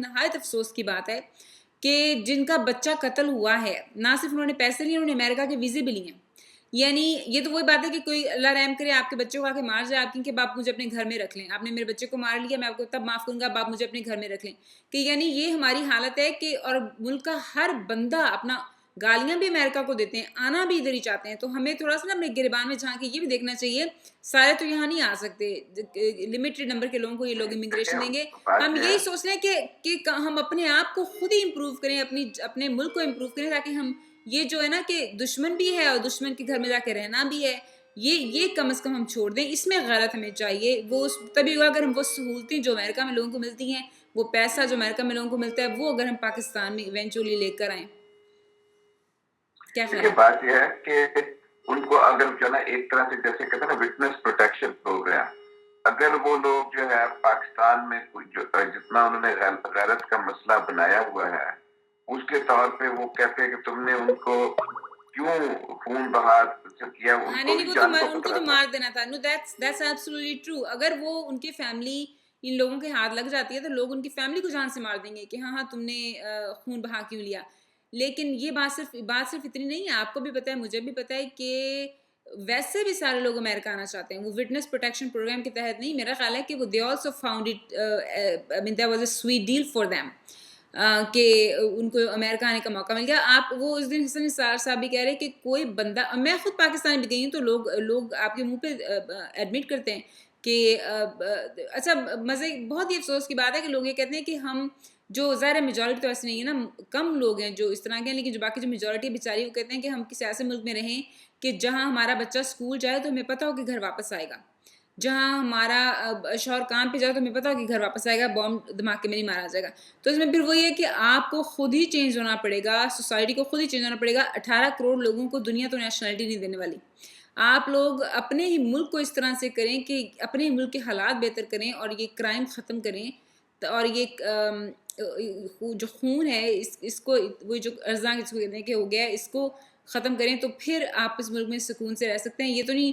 नहायत अफ़सोस की बात है कि जिनका बच्चा कत्ल हुआ है, ना सिर्फ़ उन्होंने पैसे लिए, उन्होंने अमेरिका के वीज़े भी लिए हैं। यानी ये तो वही बात है कि कोई अल्लाह रहम करे आपके बच्चे को आके मार जाए, आप कहें कि बाप मुझे अपने घर में रख लें। आपने मेरे बच्चे को मार लिया, मैं आपको तब माफ़ करूँगा, बाप मुझे अपने घर में रख लें। कि यानी ये हमारी हालत है कि और मुल्क का हर बंदा अपना गालियाँ भी अमेरिका को देते हैं, आना भी इधर ही चाहते हैं। तो हमें थोड़ा-सा ना अपने गिरबान में झाँक के ये भी देखना चाहिए, सारे तो यहाँ नहीं आ सकते। लिमिटेड नंबर के लोगों को ये लोग इमिग्रेशन देंगे। बात हम यह है यही सोच रहे हैं कि हम अपने आप को खुद ही इम्प्रूव करें, अपने मुल्क को इम्प्रूव करें, ताकि हम ये जो है ना कि दुश्मन भी है और दुश्मन के घर में जाके रहना भी है, ये कम से कम हम छोड़ दें। इसमें गैरत हमें चाहिए। वो तभी होगा अगर हम वो सहूलतें जो अमेरिका में लोगों को मिलती हैं, वो पैसा जो अमेरिका में लोगों को मिलता है, वो अगर हम पाकिस्तान में इवेंचुअली लेकर आएँ। क्या ख्याल देखिए, है? बात यह है कि उनको अगर जो ना एक तरह से जैसे कहते हैं ना विटनेस प्रोटेक्शन प्रोग्राम, अगर वो लोग जो है पाकिस्तान में जितना उन्होंने गैरत का मसला बनाया हुआ है, उसके तौर पे वो कहते हैं कि तुमने उनको क्यों खून बहा किया, हाँ, उनको नहीं, नहीं, भी वो तो जान को उनको खतरा तो था। मार देना था। No, that's absolutely true. अगर वो उनकी फैमिली इन लोगों के हाथ लग जाती है, तो लोग उनकी फैमिली को जान से मार देंगे कि हाँ, हाँ, तुमने खून बहा क्यों लिया। लेकिन ये बात सिर्फ इतनी नहीं है, आपको भी पता है, मुझे भी पता है कि वैसे भी सारे लोग अमेरिका आना चाहते हैं। वो विटनेस प्रोटेक्शन प्रोग्राम के तहत नहीं, मेरा ख्याल है कि वो they also found it, I mean there was a sweet deal for them. कि उनको अमेरिका आने का मौका मिल गया। आप वो उस दिन हसन निसार साहब भी कह रहे हैं कि कोई बंदा, मैं खुद पाकिस्तान भी गई हूँ, तो लोग लोग आपके मुँह पे एडमिट करते हैं कि अच्छा, मज़े बहुत ही अफ़सोस की बात है कि लोग ये कहते हैं कि हम जो ज़ाहिर है मेजॉरिटी तो ऐसे नहीं है ना, कम लोग हैं जो इस तरह के हैं, लेकिन जो बाकी जो मेजॉरिटी है बेचारी, वो कहते हैं कि हम किसी ऐसे मुल्क में रहें कि जहाँ हमारा बच्चा स्कूल जाए तो हमें पता हो कि घर वापस आएगा। जहाँ हमारा शौहर काम पे जाए तो हमें पता हो कि घर वापस आएगा, बॉम्ब धमाके में नहीं मारा जाएगा। तो इसमें फिर वही है कि आपको खुद ही चेंज होना पड़ेगा, सोसाइटी को खुद ही चेंज होना पड़ेगा। 18 करोड़ लोगों को दुनिया तो नेशनैलिटी नहीं देने वाली। आप लोग अपने ही मुल्क को इस तरह से करें कि अपने ही मुल्क के हालात बेहतर करें और ये क्राइम ख़त्म करें। और ये जो खून है, इसको वो जो अर्जा जिसको कहते हैं कि हो गया है, इसको ख़त्म करें, तो फिर आप इस मुल्क में सुकून से रह सकते हैं। ये तो नहीं,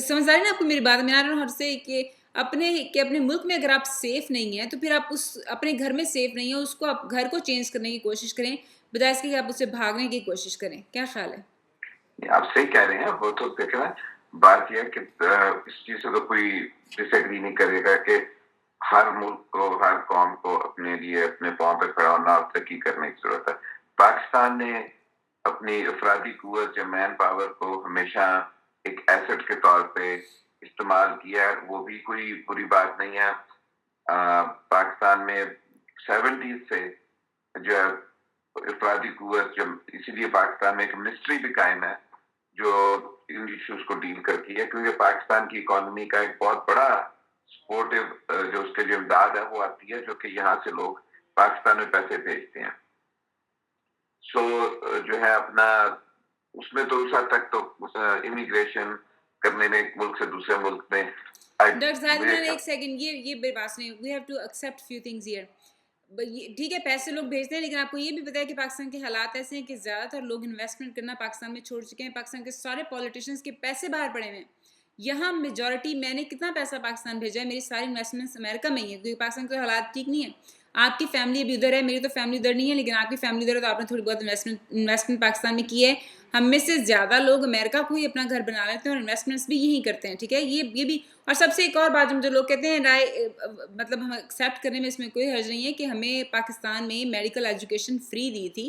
समझ आ रही है ना आपको मेरी बात? मैं आ रहा हूँ हर से कि अपने मुल्क में अगर आप सेफ नहीं हैं, तो फिर आप उस अपने घर में सेफ नहीं है, उसको आप घर को चेंज करने की कोशिश करें, बजाय इसके कि आप उससे भागने की कोशिश करें। क्या ख्याल है? आप सही कह रहे हैं। वो तो देखे ना, बात यह है कि इस चीज से तो कोई डिसएग्री नहीं करेगा कि हर मुल्क को, हर कौम को अपने लिए अपने पांव पे खड़ा होना और तरक्की करने की जरूरत है। पाकिस्तान ने अपनी अफराधी कुव्वत या मैन पावर को हमेशा एक एसेट के तौर पे इस्तेमाल किया है, वो भी कोई बुरी बात नहीं है। पाकिस्तान में 70s से जो है अफराधी कुव्वत, जब इसीलिए पाकिस्तान में एक मिनिस्ट्री भी कायम है जो इन इश्यूज को डील करती है, क्योंकि पाकिस्तान की इकोनॉमी का एक बहुत बड़ा सपोर्टिव जो उसके जो इमदाद है वो आती है, जो कि यहाँ से लोग पाकिस्तान में पैसे भेजते हैं। सो जो है अपना उसमें तो उस हद तक तो इमिग्रेशन करने में एक मुल्क से दूसरे मुल्क में डॉक्टर सादमान, एक सेकंड, ये मेरी बात सुनिए। We have to accept few things here. ठीक है, पैसे लोग भेजते हैं, लेकिन आपको ये भी पता है कि पाकिस्तान के हालात ऐसे हैं कि ज़्यादातर लोग इन्वेस्टमेंट करना पाकिस्तान में छोड़ चुके हैं। पाकिस्तान के सारे पॉलिटिशियंस के पैसे बाहर पड़े हुए हैं। यहाँ मेजॉरिटी, मैंने कितना पैसा पाकिस्तान भेजा है, मेरी सारी इन्वेस्टमेंट्स अमेरिका में ही है, क्योंकि पाकिस्तान के हालात ठीक नहीं है। आपकी फैमिली अभी उधर है, मेरी तो फैमिली उधर नहीं है, लेकिन आपकी फैमिली उधर है, तो आपने थोड़ी बहुत इन्वेस्टमेंट पाकिस्तान में की है। हम में से ज़्यादा लोग अमेरिका को ही अपना घर बना लेते हैं और इन्वेस्टमेंट्स भी यही करते हैं। ठीक है, ये भी। और सबसे एक और बात, जो लोग कहते हैं राय, मतलब हम एक्सेप्ट करने में इसमें कोई हर्ज नहीं है कि हमें पाकिस्तान में मेडिकल एजुकेशन फ्री दी थी,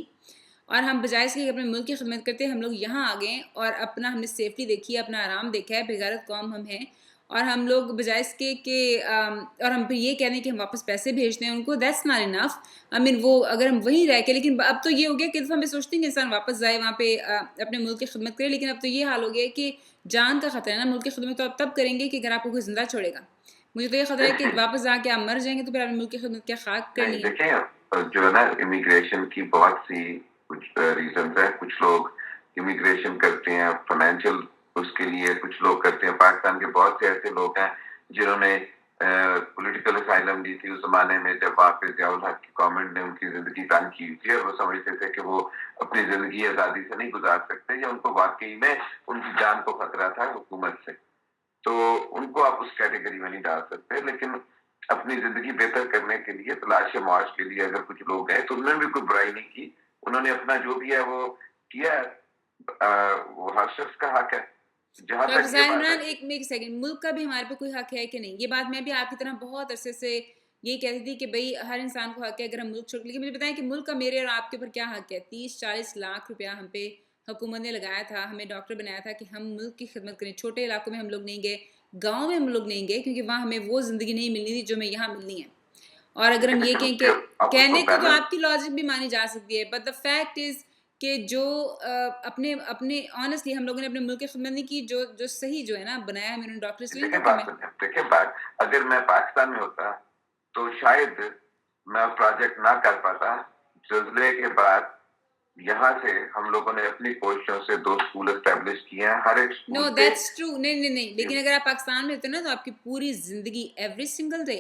और हम बजाय इसके कि अपने मुल्क की खिदमत करते हम लोग यहाँ आ गए और अपना हमने सेफ्टी देखी है, अपना आराम देखा है, बेगैरत कौम हम हैं। और हम लोग बजाय इसके कि और हम फिर ये कह दें कि हम वापस पैसे भेजते हैं उनको, that's not enough. I mean वो अगर हम वहीं रह के, लेकिन अब तो ये हो गया कि दफ़ा मैं सोचती हूँ कि इंसान वापस जाए वहाँ पे, अपने मुल्क की खिदमत करे, लेकिन अब तो ये हाल हो गया है कि जान का खतरा है ना। मुल्क की खिदमत तो आप तब करेंगे कि अगर आपको कोई जिंदा छोड़ेगा। मुझे तो ये खतरा है कि वापस जाके आप मर जाएंगे, तो फिर आपने मुल्क की खिदमत क्या खाक करनी है। देखें, जो है ना इमिग्रेशन की बहुत सी कुछ रीजन है। कुछ लोग इमिग्रेशन करते हैं फाइनेंशियल उसके लिए, कुछ लोग करते हैं, पाकिस्तान के बहुत से ऐसे लोग हैं जिन्होंने पॉलिटिकल असाइलम ली थी उस जमाने में, जब वहाँ पे ज़ियाउल हक की गवर्नमेंट ने उनकी जिंदगी तंग की थी और वो समझते थे कि वो अपनी जिंदगी आज़ादी से नहीं गुजार सकते, या उनको वाकई में उनकी जान को खतरा था हुकूमत से, तो उनको आप उस कैटेगरी में नहीं डाल सकते। लेकिन अपनी ज़िंदगी बेहतर करने के लिए तलाश-ए-मौज के लिए अगर कुछ लोग गए तो उन्होंने भी कोई बुराई नहीं की। उन्होंने अपना जो भी है वो किया है। वो हर शख्स का हक है। जहाँ डॉक्टर तक ये ज़ाहिर बात है इमरान, कि एक सेकंड, मुल्क का भी हमारे पे कोई हक है कि नहीं? ये बात मैं भी आपकी तरह बहुत अरसे से यही कहती थी कि भई हर इंसान को हक है अगर हम मुल्क छोड़, लेकिन मुझे बताएँ कि मुल्क का मेरे और आपके ऊपर क्या हक है? 30-40 लाख रुपया हम पे हुकूमत ने लगाया था, हमें डॉक्टर बनाया था कि हम मुल्क की खिदमत करें। छोटे इलाकों में हम लोग नहीं गए, गाँव में हम लोग नहीं गए क्योंकि वहाँ हमें वो ज़िंदगी नहीं मिलनी थी जो हमें यहाँ मिलनी है। और अगर हम ये लेकिन कहें उसके कि अब उसको कहने को तो बैलेंस आपकी लॉजिक भी मानी जा सकती है, बट द फैक्ट इज़ कि जो अपने अपने ऑनेस्टली हम लोगों ने अपने मुल्क की खिदमत नहीं की, जो जो सही जो है ना बनाया है, उन्होंने डॉक्टर इसलिए नहीं देखिए था कि बात मैं सुनिए, देखिए बात, अगर मैं पाकिस्तान में होता तो शायद मैं प्रोजेक्ट ना कर पाता। ज़लज़ले के बाद यहाँ से हम लोगों ने अपनी कोशिशों से 2 स्कूल एस्टेब्लिश किए हैं। हर एक नो स्कूल पे दैट्स ट्रू, नहीं, लेकिन अगर आप पाकिस्तान में होते ना तो आपकी पूरी ज़िंदगी एवरी सिंगल डे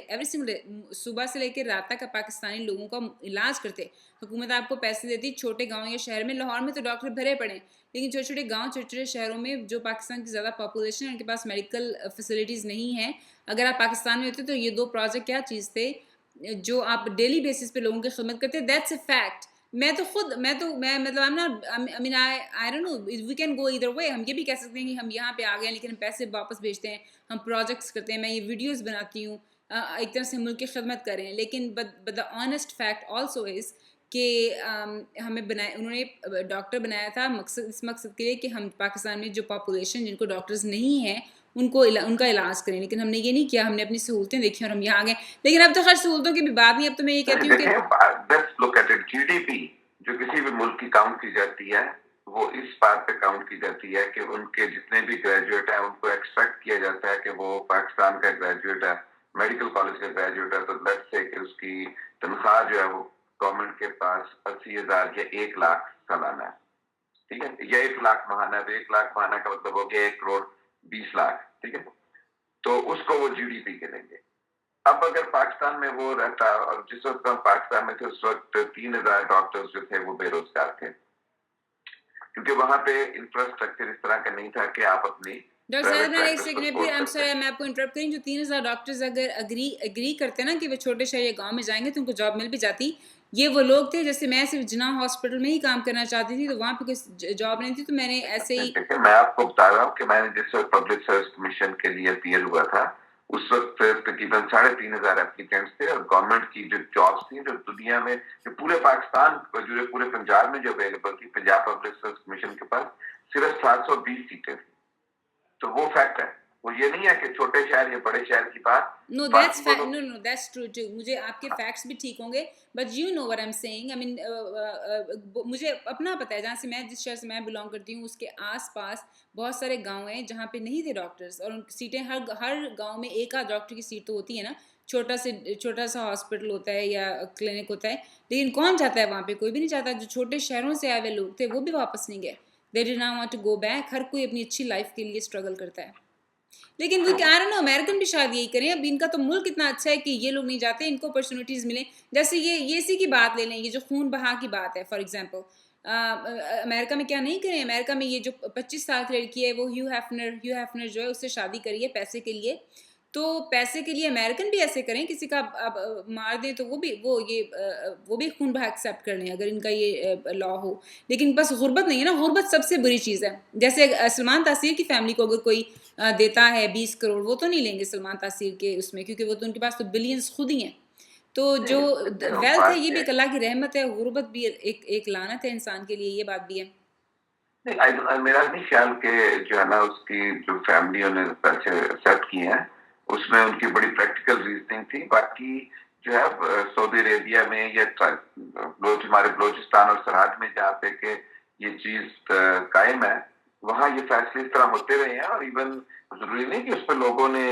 सुबह से लेकर रात तक आप पाकिस्तानी लोगों का इलाज करते। हुकूमत आपको पैसे देती, छोटे गाँव या शहर में, लाहौर में तो डॉक्टर भरे पड़े हैं, लेकिन छोटे-छोटे गाँव, छोटे-छोटे शहरों में जो पाकिस्तान की ज़्यादा पॉपुलेशन है, उनके पास मेडिकल फैसिलिटीज़ नहीं है। अगर आप पाकिस्तान में होते तो ये 2 प्रोजेक्ट क्या चीज़ थे, जो आप डेली बेसिस पे लोगों की खिदमत करते, दैट्स अ फैक्ट। मैं मतलब I am not I mean I don't know, we can go either way. हम ये भी कह सकते हैं कि हम यहाँ पे आ गए हैं लेकिन हम पैसे वापस भेजते हैं, हम प्रोजेक्ट्स करते हैं, मैं ये वीडियोस बनाती हूँ, एक तरह से मुल्क की खिदमत कर रहे हैं, लेकिन but the honest fact also is कि हमें बनाए उन्होंने डॉक्टर बनाया था मकसद इस मकसद के लिए कि हम पाकिस्तान में जो पॉपुलेशन जिनको डॉक्टर्स नहीं हैं उनका इलाज करें, लेकिन हमने ये नहीं किया, हमने अपनी सहूलतें देखी और हम यहाँ आ गए। लेकिन अब तो खैर सहूलतों की भी बात नहीं, अब तो मैं ये कहती हूँ कि देखें, let's look at it. GDP जो किसी भी मुल्क की काउंट की जाती है, वो इस बात पे काउंट की जाती है कि उनके जितने भी ग्रेजुएट हैं उनको एक्सपेक्ट किया जाता है कि वो पाकिस्तान का ग्रेजुएट है, मेडिकल कॉलेज का ग्रेजुएट है, तो लेट्स से कि उसकी तनख्वाह जो है वो गवर्नमेंट के पास 80,000 या 1 लाख सालाना है। ठीक है, या 1 लाख महाना है, तो 1 लाख महाना का मतलब हो गया 1 करोड़ 20 लाख। ठीक है, तो उसको वो जीडीपी करेंगे। अब अगर पाकिस्तान में वो रहता और जिस वक्त हम पाकिस्तान में थे उस वक्त 3,000 डॉक्टर्स जो थे वो बेरोजगार थे, क्योंकि वहां पे इंफ्रास्ट्रक्चर इस तरह का नहीं था कि आप अपनी डॉक्टर साहब प्राइवेट ना एक प्रैक्टिस को सेकंड में फिर खोल आई एम सकते सॉरी हैं। मैं आपको इंटरप्ट करूं, जो 3000 डॉक्टर्स अगर एग्री करते ना कि वे छोटे शहर या गांव में जाएंगे तो उनको जॉब मिल भी जाती। ये वो लोग थे, जैसे मैं सिर्फ जिना हॉस्पिटल में ही काम करना चाहती थी तो वहां पे कोई जॉब नहीं थी, तो मैंने ऐसे ही देखिए, मैं आपको बता रहा हूँ कि मैंने जिस वक्त पब्लिक सर्विस कमीशन के लिए अपील हुआ था उस वक्त तकरीबन 3,500 एप्लीकेंट्स थे और गवर्नमेंट की जो जॉब्स थी जो दुनिया में जो पूरे पाकिस्तान जो पूरे पंजाब में जो अवेलेबल थी, पंजाब पब्लिक सर्विस कमीशन के पास सिर्फ 720 सीटें थी। तो वो फैक्ट है, वो ये नहीं है कि छोटे शहर या बड़े शहर की बात। नो दैट्स बाकी वो लोग नो दैट्स ट्रू टू, मुझे आपके फैक्ट्स भी ठीक होंगे, but you know what I am saying, I mean मुझे अपना पता है, जहाँ से मैं जिस शहर से मैं बिलोंग करती हूँ उसके आसपास बहुत सारे गांव हैं जहाँ पे नहीं थे डॉक्टर्स, और सीटें हर हर गांव में एक आध डॉक्टर की सीट तो होती है ना, छोटा सा हॉस्पिटल होता है या क्लिनिक होता है, लेकिन कौन जाता है वहाँ पे? कोई भी नहीं जाता। जो छोटे शहरों से आए हुए लोग थे वो भी वापस नहीं गए, they did not want to go back. हर कोई अपनी अच्छी लाइफ के लिए स्ट्रगल करता है, लेकिन वो कह रहे ना अमेरिकन भी शायद यही करें। अब इनका तो मुल्क इतना अच्छा है कि ये लोग नहीं जाते, इनको अपॉर्चुनिटीज मिले। जैसे ये इसी की बात ले लें, ये जो खून बहा की बात है फॉर एग्जांपल, अमेरिका में क्या नहीं करें? अमेरिका में ये जो 25 साल की लड़की है वो ह्यू हैफनर जो है उससे शादी करी है पैसे के लिए, तो पैसे के लिए अमेरिकन भी ऐसे करें, किसी का अब मार दें तो वो भी खून बहा एक्सेप्ट कर लें अगर इनका ये लॉ हो। लेकिन बस गुर्बत नहीं है ना, गुर्बत सबसे बुरी चीज़ है। जैसे सलमान तासीर की फैमिली को अगर कोई देता है 20 करोड़, वो तो नहीं लेंगे सलमान तासीर के उसमें, क्योंकि वो तो उनके पास तो बिलियंस खुद ही हैं। तो जो वेल्थ है बात ये भी ये एक अल्लाह की रहमत है, गुर्बत भी एक लानत है इंसान के लिए, ये बात भी है। नहीं, मेरा नहीं ख्याल कि जो है ना उसकी जो फैमिली ने पैसे एक्सेप्ट किए हैं उसमें उनकी बड़ी प्रैक्टिकल रीजनिंग थी। बाकी जो है सऊदी अरेबिया में या हमारे बलोचिस्तान और सरहद में जहाँ पे के ये चीज कायम है, वहाँ ये फैसले इस तरह होते रहे हैं और इवन जरूरी नहीं कि उस पर लोगों ने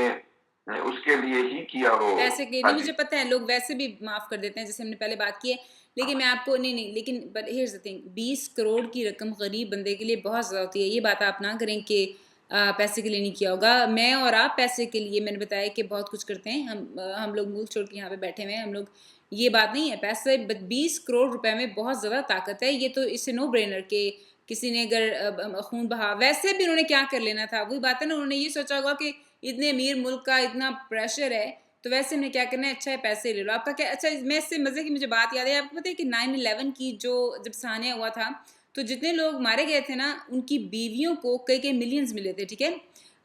उसके लिए ही किया हो। पैसे के हाँ नहीं, जी। मुझे पता है लोग वैसे भी माफ कर देते हैं, जैसे हमने पहले बात की है, लेकिन मैं आपको नहीं, लेकिन but here's the thing, 20 crore की रकम गरीब बंदे के लिए बहुत ज़्यादा होती है। ये बात आप ना करें कि पैसे के लिए नहीं किया होगा। मैं और आप पैसे के लिए, मैंने बताया कि बहुत कुछ करते हैं, हम लोग मुल्क छोड़ के यहाँ पे बैठे हुए हैं हम लोग, ये बात नहीं है पैसे, 20 करोड़ रुपए में बहुत ज़्यादा ताकत है। ये तो इससे नो ब्रेनर के किसी ने अगर खून बहा, वैसे भी उन्होंने क्या कर लेना था, वही बात है ना, उन्होंने ये सोचा होगा कि इतने अमीर मुल्क का इतना प्रेशर है तो वैसे हमने क्या करना है, अच्छा है पैसे ले लो। आपका क्या अच्छा, मैं इससे मज़े की मुझे बात याद है, आपको पता है कि 9/11 की जो जब सानिया हुआ था, तो जितने लोग मारे गए थे ना, उनकी बीवियों को कई-कई मिलियंस मिले थे, ठीक है?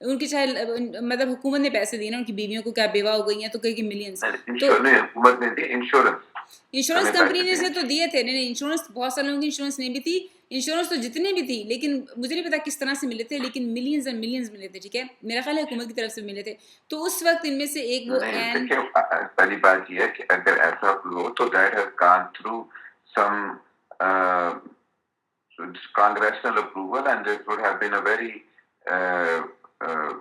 उनकी चाहे मतलब हुकूमत ने पैसे दिए ना उनकी बीवियों को, क्या बेवा हो गई हैं, तो कई-कई मिलियंस। तो हुकूमत ने दी, इंश्योरेंस इंश्योरेंस ने कंपनी पैसे ने दिए। से तो दिए थे, नहीं, नहीं इंश्योरेंस बहुत सारे लोगों की इंश्योरेंस नहीं भी थी, इंश्योरेंस तो जितनी भी थी, लेकिन मुझे नहीं पता किस तरह से मिले थे, लेकिन मिलियंस एंड मिलियंस मिले थे, ठीक है? मेरा ख्याल है हुकूमत की तरफ से मिले थे। तो उस वक़्त इनमें से एक वो नहीं, एन देखिए पहली बात ये है कि अगर ऐसा हो तो that has gone through some congressional approval and it would have been a very uh, uh,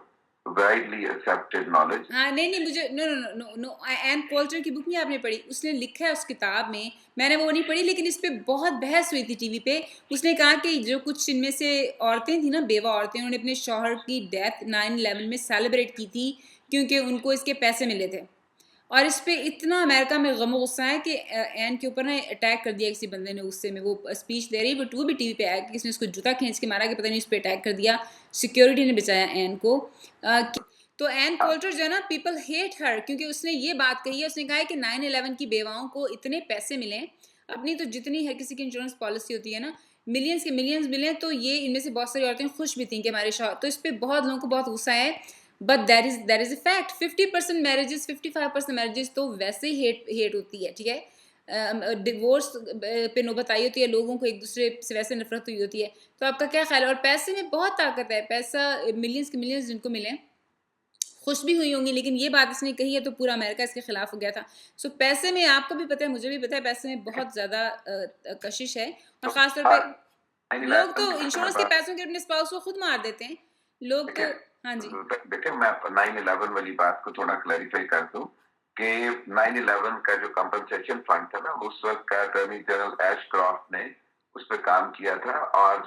widely accepted knowledge. हाँ, नहीं, नहीं मुझे no, no, no, no, no Ann Coulter की बुक नहीं आपने पढ़ी? उसने लिखा है उस किताब में, मैंने वो नहीं पढ़ी, लेकिन इस पे बहुत बहस हुई थी टीवी पे। उसने कहा कि जो कुछ इनमें से औरतें थी ना, बेवा औरतें, उन्होंने अपने शौहर की डेथ 9/11 में सेलिब्रेट की थी, क्योंकि उनको इसके पैसे मिले थे। और इस पे इतना अमेरिका में गम गुस्सा है कि एन के ऊपर ना अटैक कर दिया किसी बंदे ने गुस्से में, वो स्पीच दे रही, बट वो भी टीवी पे आया कि किसी ने उसको जूता खींच के मारा कि पता नहीं उस पर अटैक कर दिया, सिक्योरिटी ने बचाया एन को। तो एन कोल्टर जो है ना, पीपल हेट हर, क्योंकि उसने ये बात कही है, उसने कहा है कि 9/11 की बेवाओं को इतने पैसे मिले, अपनी तो जितनी हर किसी की इंश्योरेंस पॉलिसी होती है ना, मिलियंस के मिलियंस मिले, तो ये इनमें से बहुत सारी औरतें खुश भी थी कि हमारे शौहर, तो इस पर बहुत लोगों को बहुत गुस्सा है। But that is a fact. 50% marriages, 55% marriages तो वैसे ही हेट होती है, ठीक है? डिवोर्स पे नौबत आई होती है, लोगों को एक दूसरे से वैसे नफरत हुई होती है। तो आपका क्या ख्याल है? और पैसे में बहुत ताकत है, पैसा मिलियंस के मिलियंस जिनको मिले, खुश भी हुई होंगी, लेकिन ये बात इसने कही है तो पूरा अमेरिका इसके खिलाफ हो गया था। सो पैसे में आपको भी पता है, मुझे भी पता है, पैसे में बहुत ज़्यादा कशिश है, और तो ख़ास तौर पे लोग तो 9/11 की इंश्योरेंस के पैसों के अपने स्पाउस को खुद मार देते हैं लोग तो। हाँ जी। देखिए मैं 9/11 वाली बात को थोड़ा क्लैरिफाई कर दूं कि 9/11 का जो कंपनसेशन फंड था ना, उस वक्त का अटॉर्नी जनरल एशक्रॉफ्ट ने उस पर काम किया था, और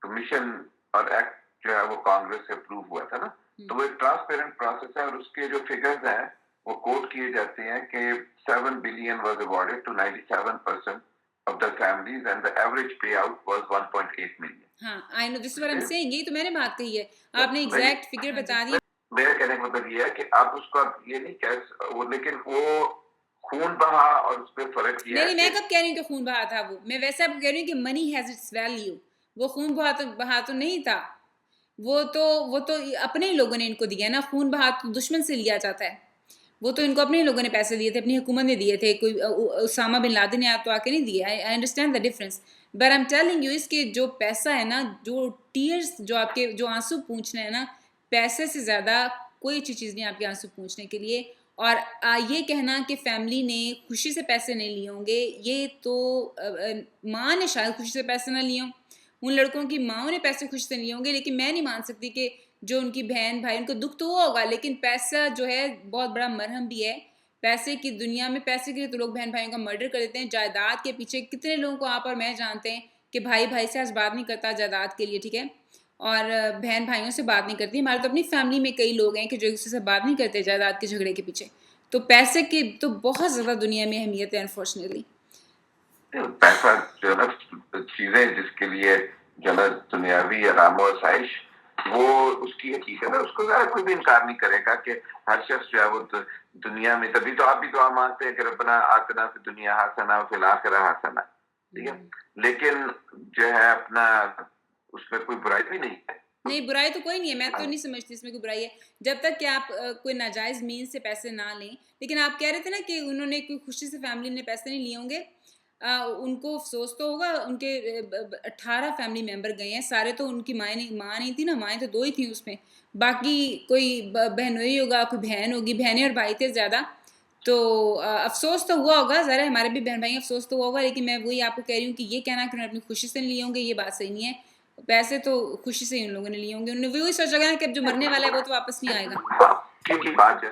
कमीशन और एक्ट जो है वो कांग्रेस से अप्रूव हुआ था ना, तो वो एक ट्रांसपेरेंट प्रोसेस है, और उसके जो फिगर्स हैं वो कोट किए जाते हैं कि 7 billion was awarded to 97% of the families and the average payout was 1.8 million. हाँ, I know, this is what I am saying, यही तो मैंने बात कही है, आपने एग्जैक्ट फिगर बता दी। मेरा कहने का मतलब ये है कि आप उसको ये नहीं कह वो, लेकिन वो खून बहा और उस पर फर्क किया नहीं, है नहीं, मैं कब कह रही हूँ कि खून बहा था वो? मैं वैसे आपको कह रही हूँ कि मनी हैज इट्स वैल्यू। वो खून बहा तो नहीं था, वो तो अपने ही लोगों ने इनको दिया ना। खून बहा तो दुश्मन से लिया जाता है, वो तो इनको अपने ही लोगों ने पैसे दिए थे, अपनी हुकूमत ने दिए थे, कोई उसामा बिन लादेन ने आप तो आके नहीं दिए। I understand the difference, but I am telling you, इसके जो पैसा है ना, जो टीयर्स, जो आपके जो आंसू पूछने हैं ना, पैसे से ज़्यादा कोई अच्छी चीज़ नहीं आपके आंसू पूछने के लिए। और ये कहना कि फैमिली ने खुशी से पैसे नहीं लिए होंगे, ये तो माँ ने शायद खुशी से पैसे ना लिए हों, उन लड़कों की माँओं ने पैसे खुशी से लिए होंगे, लेकिन मैं नहीं मान सकती कि जो उनकी बहन भाई, उनको दुख तो हुआ होगा, लेकिन पैसा जो है बहुत बड़ा मरहम भी है। पैसे की दुनिया में पैसे के लिए तो लोग बहन भाइयों का मर्डर कर देते हैं। जायदाद के पीछे कितने लोगों को आप और मैं जानते हैं कि भाई भाई से आज बात नहीं करता जायदाद के लिए, ठीक है? और बहन भाइयों से बात नहीं करती। हमारे तो अपनी फैमिली में कई लोग हैं कि जो एक दूसरे से बात नहीं करते जायदाद के झगड़े के पीछे। तो पैसे की तो बहुत ज़्यादा दुनिया में अहमियत है, अनफॉर्चुनेटली। पैसा जो है ना, चीजें जिसके लिए जो है ना दुनियावी आराम और आसाइश, वो उसकी हकीकत है, उसको ज़रा कोई भी इनकार नहीं करेगा कि हर शख्स जो है वो दुनिया में, तभी तो आप भी दुआ मांगते हैं कि रब्बना आतिना फिद दुनिया हसना व फिल आखिरह हसना, ठीक है? लेकिन जो है अपना उसमें कोई बुराई भी नहीं है। नहीं, बुराई तो कोई नहीं है, मैं तो नहीं समझती इसमें कोई बुराई है, जब तक कि आप कोई नाजायज़ मीन से पैसे ना लें। लेकिन आप कह रहे थे ना कि उन्होंने कोई खुशी से फैमिली ने पैसे नहीं लिए होंगे, उनको अफसोस तो होगा, उनके 18 फैमिली मेंबर गए हैं, सारे तो उनकी माँ नहीं थी ना, माएँ तो 2 ही थी उसमें, बाकी कोई बहनोई होगा, कोई बहन होगी, बहनें और भाई थे ज़्यादा, तो अफसोस तो हुआ होगा, ज़रा हमारे भी बहन भाई अफसोस तो हुआ होगा, लेकिन मैं वही आपको कह रही हूँ कि ये कहना कि उन्होंने अपनी खुशी से नहीं लिए होंगे, ये बात सही नहीं है। पैसे तो खुशी से ही उन लोगों ने लिए होंगे, उन्होंने वही सोचा कि अब जो मरने वाला है वो तो वापस नहीं आएगा। क्योंकि बात है